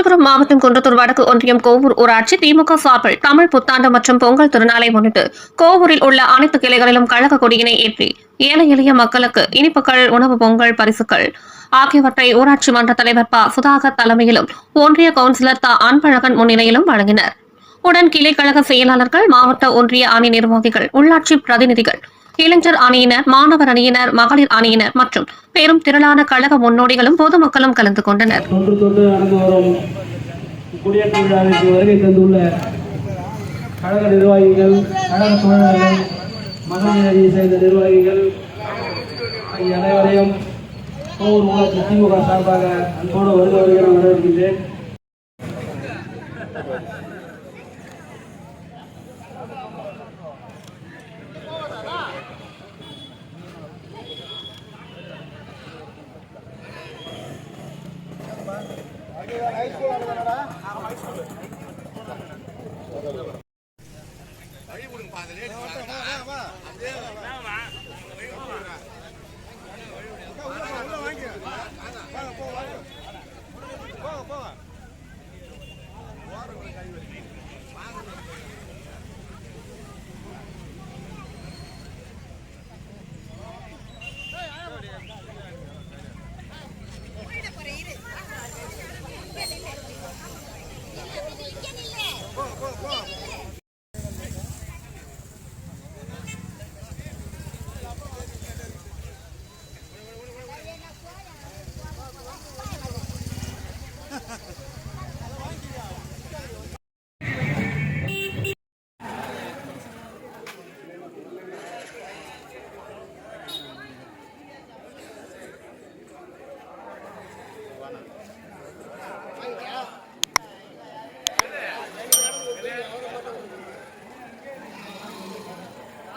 காஞ்சிபுரம் மாவட்டம் குன்றத்தூர் வடக்கு ஒன்றியம் கோவூர் ஊராட்சி திமுக சார்பில் தமிழ் புத்தாண்டு மற்றும் பொங்கல் திருநாளை முன்னிட்டு கோவூரில் உள்ள அனைத்து கிளைகளிலும் கழக கொடியினை ஏற்றி ஏழை எளிய மக்களுக்கு இனிப்புகள், உணவு, பொங்கல் பரிசுகள் ஆகியவற்றை ஊராட்சி மன்ற தலைவர் ப. சுதாகர் தலைமையிலும் ஒன்றிய கவுன்சிலர் த. அன்பழகன் முன்னிலையிலும் வழங்கினர். உடன் கிளை கழக செயலாளர்கள், மாவட்ட ஒன்றிய அணி நிர்வாகிகள், உள்ளாட்சி பிரதிநிதிகள், இளைஞர் அணியினர், மாணவர் அணியினர், மகளிர் அணியினர் மற்றும் பெரும் திரளான கழக முன்னோடிகளும் பொதுமக்களும் கலந்து கொண்டனர். குடியேற்ற விழாவிற்கு வருகை தந்துள்ள கழக நிர்வாகிகள், கழக தோழர்கள், மகளிர் சேர்ந்த நிர்வாகிகள் அனைவரையும் கோவூர் ஊராட்சி திமுக சார்பாக அன்போடு வருகிறேன் வரவேற்கின்றேன். High school